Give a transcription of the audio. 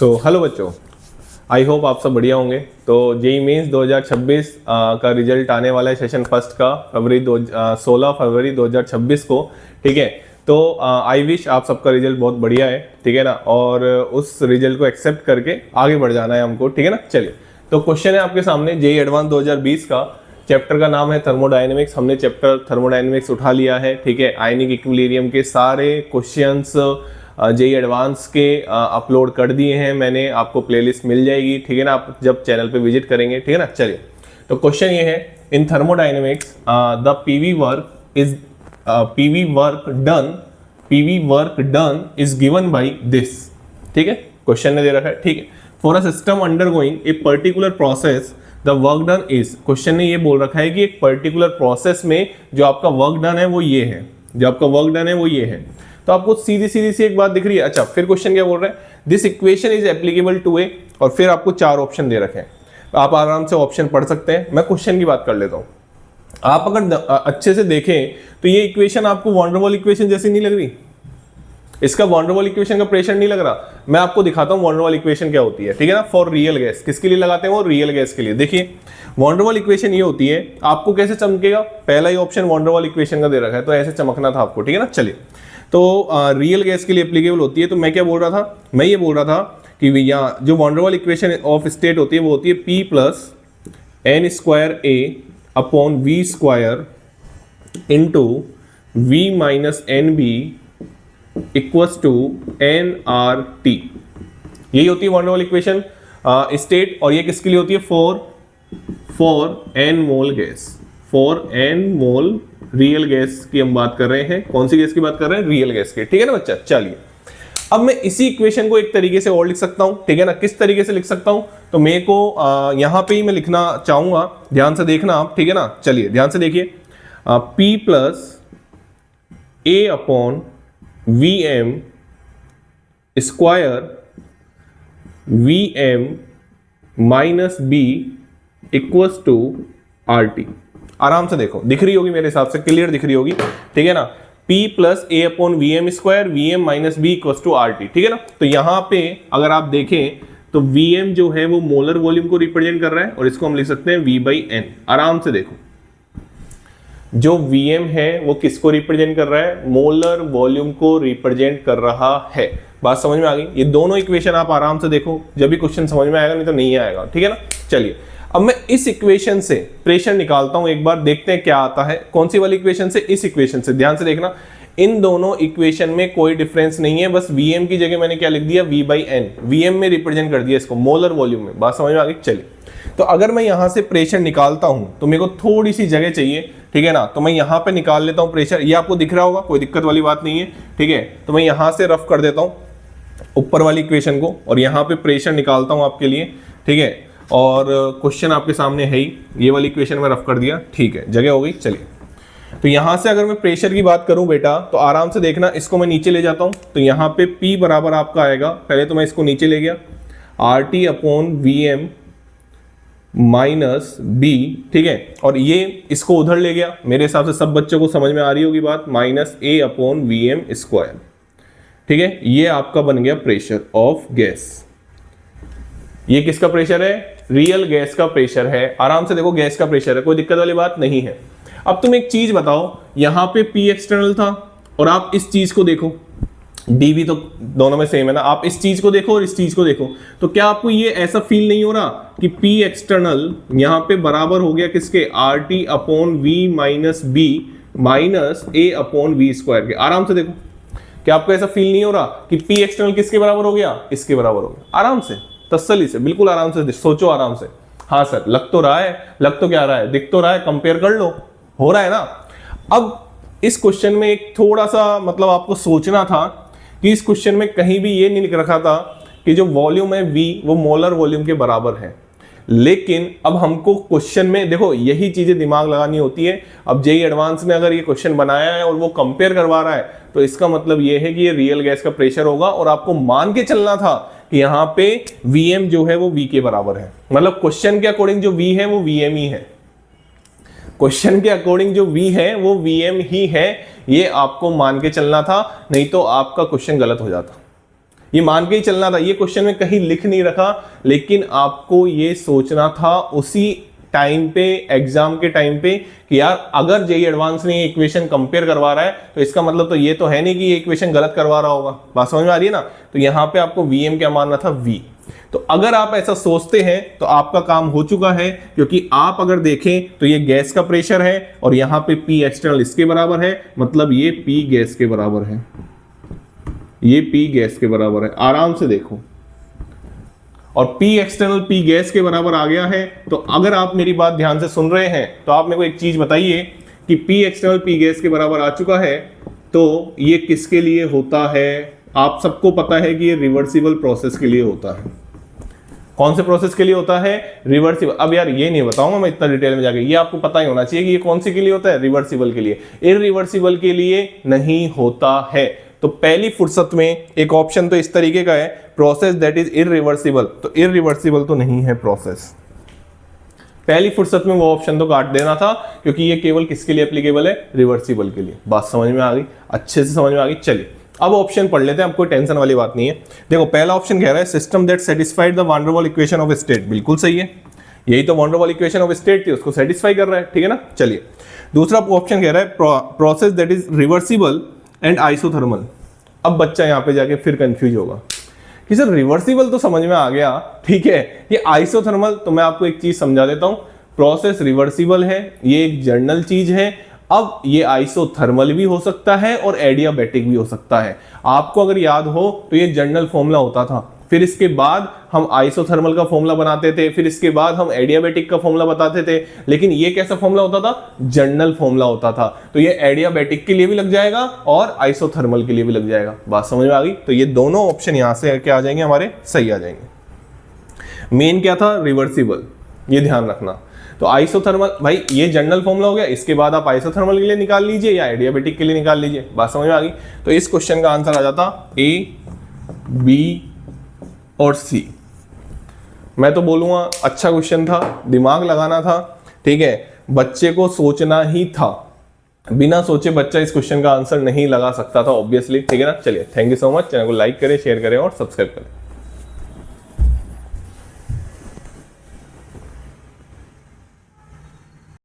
Hello बच्चों, I hope आप सब बढ़िया होंगे। तो जेई मेंस 2026 का रिजल्ट आने वाला है सेशन फर्स्ट का 16 फरवरी 2026 को। ठीक है, तो आई विश आप सबका रिजल्ट बहुत बढ़िया है, ठीक है ना, और उस रिजल्ट को एक्सेप्ट करके आगे बढ़ जाना है हमको, ठीक है ना। चलिए, तो क्वेश्चन है आपके सामने जेई एडवांस 2020 का। चैप्टर का नाम है थर्मोडायनेमिक्स। हमने चैप्टर थर्मोडायनेमिक्स उठा लिया है, ठीक है। आयनिक इक्विलिब्रियम के सारे क्वेश्चंस जेई एडवांस के अपलोड कर दिए हैं मैंने, आपको प्लेलिस्ट मिल जाएगी, ठीक है ना, आप जब चैनल पे विजिट करेंगे, ठीक है ना। चलिए, तो क्वेश्चन ये है, in thermodynamics the PV work done is given by this. ठीक है, क्वेश्चन ने दे रखा है, ठीक है। For a system undergoing a particular process the work done is. Question ने ये बोल रखा है कि एक पर्टिकुलर प्रोसेस में जो आपका वर्क डन है वो ये है, जो आपका वर्क डन है वो ये है। तो आपको सीधी सीधी सी एक बात दिख रही है। अच्छा, फिर क्वेश्चन क्या बोल रहा है, this equation is applicable to a, और फिर आपको 4 ऑप्शन दे रखे हैं, आप आराम से ऑप्शन पढ़ सकते हैं। मैं क्वेश्चन की बात कर लेता हूं। आप अगर अच्छे से देखें तो ये इक्वेशन आपको वॉन डेर वाल इक्वेशन जैसी नहीं लग रही, इसका वॉन डेर वाल इक्वेशन का प्रेशर नहीं लग रहा। मैं आपको दिखाता हूं वॉन डेर वाल इक्वेशन क्या होती है, ठीक है ना। फॉर रियल गैस, किसके लिए लगाते हैं वो, रियल गैस के लिए। देखिए, वॉन डेर वाल इक्वेशन ये होती है, आपको कैसे चमकेगा, पहला ही option van der Waals equation का दे रखा है, तो ऐसे चमकना था आपको, ठीक है ना। चलिए, तो रियल गैस के लिए एप्लीकेबल होती है। तो मैं क्या बोल रहा था, मैं ये बोल रहा था कि यहाँ जो van der Waals equation of state होती है वो होती है P plus N square A upon V square into V minus N B equals to N R T. यही होती है van der Waals equation state, और ये किसके लिए होती है, for N mole gas, for N mole real gas की हम बात कर रहे हैं। कौन सी गैस की बात कर रहे हैं, रियल गैस की, ठीक है ना बच्चा। चलिए, अब मैं इसी इक्वेशन को एक तरीके से और लिख सकता हूं, ठीक है ना। किस तरीके से लिख सकता हूं, तो मेरे को यहां पे ही मैं लिखना चाहूंगा, ध्यान से देखना आप, ठीक है ना। चलिए, ध्यान से देखिए, P plus A upon V M square V M minus B equals to R T. आराम से देखो, दिख रही होगी मेरे हिसाब से, क्लियर दिख रही होगी, ठीक है ना। P plus A upon V M square V M minus B equals to R T, ठीक है ना। तो यहां पे अगर आप देखें तो वी एम जो है वो मोलर वॉल्यूम को रिप्रेजेंट कर रहा है, और इसको हम लिख सकते हैं V बाई एन। आराम से देखो, जो Vm है वो किसको रिप्रेजेंट कर रहा है, मोलर वॉल्यूम को रिप्रेजेंट कर रहा है। बात समझ में आ गई। ये दोनों इक्वेशन आप आराम से देखो, जब भी क्वेश्चन समझ में आएगा, नहीं तो नहीं आएगा, ठीक है ना। चलिए, अब मैं इस इक्वेशन से प्रेशर निकालता हूं, एक बार देखते हैं क्या आता है। कौन सी वाली इक्वेशन से, इस इक्वेशन से। ध्यान से देखना, इन दोनों इक्वेशन में कोई डिफरेंस नहीं है, बस Vm की जगह मैंने क्या लिख दिया, V बाई एन, Vm में रिप्रेजेंट कर दिया इसको मोलर वॉल्यूम में। बात समझ में आ गई। चलिए, तो अगर मैं यहां से प्रेशर निकालता हूं तो मेरे को थोड़ी सी जगह चाहिए, ठीक है ना। तो मैं यहां पे निकाल लेता हूं प्रेशर, ये आपको दिख रहा होगा, कोई दिक्कत वाली बात नहीं है, ठीक है। तो मैं यहां से रफ कर देता हूं ऊपर वाली इक्वेशन को, और यहां पे प्रेशर निकालता हूं आपके लिए, ठीक है। और क्वेश्चन आपके सामने है ही, ये वाली इक्वेशन में रफ कर दिया, ठीक है, जगह हो गई। चलिए, तो यहां से अगर मैं प्रेशर की बात करूं बेटा, तो आराम से देखना, इसको मैं नीचे ले जाता हूं, तो यहां पे P बराबर आपका आएगा, पहले तो मैं इसको नीचे ले गया, R T upon V M minus B, ठीक है, और ये इसको उधर ले गया। मेरे हिसाब से सब बच्चों को समझ में आ रही होगी बात, minus A upon V M square, ठीक है। ये आपका बन गया प्रेशर ऑफ गैस। ये किसका प्रेशर है, रियल गैस का प्रेशर है। आराम से देखो, गैस का प्रेशर है, कोई दिक्कत वाली बात नहीं है। अब तुम एक चीज बताओ, यहां पे P एक्सटर्नल था, और आप इस चीज को देखो, डी भी तो दोनों में सेम है ना। आप इस चीज को देखो और इस चीज को देखो, तो क्या आपको ये ऐसा फील नहीं हो रहा कि P एक्सटर्नल यहां पे बराबर हो गया किसके, R T upon V minus B minus A upon V square के। आराम से देखो, क्या आपको ऐसा फील नहीं हो रहा कि P एक्सटर्नल किसके बराबर हो गया, इसके बराबर हो गया। आराम से, तसल्ली से, बिल्कुल आराम से सोचो, आराम से। हाँ सर, लग तो रहा है, लग तो क्या रहा है, दिख तो रहा है, कंपेयर कर लो, हो रहा है ना। अब इस क्वेश्चन में एक थोड़ा सा मतलब आपको सोचना था कि इस क्वेश्चन में कहीं भी ये नहीं लिख रखा था कि जो वॉल्यूम है V वो मोलर वॉल्यूम के बराबर है। लेकिन अब हमको क्वेश्चन में देखो, यही चीजें दिमाग लगानी होती है। अब जेई एडवांस ने अगर ये क्वेश्चन बनाया है और वो कंपेयर करवा रहा है, तो इसका मतलब ये है कि ये रियल गैस का प्रेशर होगा, और आपको मान के चलना था कि यहाँ पे Vm जो है वो V के बराबर है। मतलब क्वेश्चन के अकॉर्डिंग जो V है वो Vm ही है, क्वेश्चन के अकॉर्डिंग जो V है वो Vm ही है, ये आपको मान के चलना था, नहीं तो आपका क्वेश्चन गलत हो जाता। ये मान के ही चलना था, ये क्वेश्चन में कहीं लिख नहीं रखा, लेकिन आपको ये सोचना था उसी टाइम पे, एग्जाम के टाइम पे, कि यार अगर जेईई एडवांस ने इक्वेशन कंपेयर करवा रहा है तो इसका मतलब तो ये तो है नहीं कि ये इक्वेशन गलत करवा रहा होगा। बात समझ में आ रही है ना? तो यहां पे आपको वीएम क्या मानना था? वी। तो अगर आप ऐसा सोचते हैं तो आपका काम हो चुका है, क्योंकि आप अगर देखें तो ये गैस का प्रेशर है और यहां पे पी एक्सटर्नल इसके बराबर है, मतलब ये पी गैस के बराबर है, ये पी गैस के बराबर है। आराम से देखो, और P एक्सटर्नल P गैस के बराबर आ गया है। तो अगर आप मेरी बात ध्यान से सुन रहे हैं तो आप मेरे को एक चीज बताइए कि P एक्सटर्नल P गैस के बराबर आ चुका है, तो ये किसके लिए होता है? आप सबको पता है कि ये रिवर्सिबल प्रोसेस के लिए होता है। कौन से प्रोसेस के लिए होता है? रिवर्सिबल। अब यार ये नहीं बताऊंगा मैं इतना डिटेल में जाके, ये आपको पता ही होना चाहिए कि ये कौन से के लिए होता है? रिवर्सिबल के लिए। इररिवर्सिबल के लिए नहीं होता है। तो पहली फुर्सत में एक ऑप्शन तो इस तरीके का है, प्रोसेस दैट इज इररिवर्सिबल। तो इररिवर्सिबल तो नहीं है प्रोसेस। पहली फुर्सत में वो ऑप्शन तो काट देना था, क्योंकि ये केवल किसके लिए एप्लीकेबल है? रिवर्सिबल के लिए। बात समझ में आ गई? अच्छे से समझ में आ गई। चलिए अब ऑप्शन पढ़ लेते हैं, अब कोई टेंशन वाली बात नहीं है। देखो पहला ऑप्शन कह रहा है system that satisfied the van der Waals equation of state. बिल्कुल सही है, यही तो van der Waals equation of state थी, उसको सेटिस्फाई कर रहा है, ठीक है ना? चलिए दूसरा ऑप्शन कह रहा है process that is reversible and isothermal. अब बच्चा यहाँ पे जाके फिर कंफ्यूज होगा कि सर रिवर्सिबल तो समझ में आ गया, ठीक है, ये आइसोथर्मल। तो मैं आपको एक चीज समझा देता हूं, प्रोसेस रिवर्सिबल है, ये एक जर्नल चीज है। अब ये आइसोथर्मल भी हो सकता है और एडियाबैटिक भी हो सकता है। आपको अगर याद हो तो ये जर्नल फॉर्मूला होता था, फिर इसके बाद हम आइसोथर्मल का फॉर्मूला बनाते थे, फिर इसके बाद हम एडियाबैटिक का फॉर्मूला बताते थे। लेकिन ये कैसा फॉर्मूला होता था? जर्नल फॉर्मूला होता था। तो ये एडियाबैटिक के लिए भी लग जाएगा और आइसोथर्मल के लिए भी लग जाएगा। बात समझ में आ गई? तो ये दोनों ऑप्शन यहां से क्या आ जाएंगे? हमारे सही आ जाएंगे। मेन क्या था? रिवर्सिबल, ये ध्यान रखना। तो आइसोथर्मल, भाई ये जर्नल फॉर्मूला हो गया, इसके बाद आप आइसोथर्मल के लिए निकाल लीजिए या एडियाबैटिक के लिए निकाल लीजिए। बात समझ में आ गई? तो इस क्वेश्चन का आंसर आ जाता ए, बी और सी। मैं तो बोलूंगा अच्छा क्वेश्चन था, दिमाग लगाना था, ठीक है, बच्चे को सोचना ही था। बिना सोचे बच्चा इस क्वेश्चन का आंसर नहीं लगा सकता था ऑब्वियसली, ठीक है ना? चलिए thank you so much. Channel को लाइक करें, शेयर करें और सब्सक्राइब करें।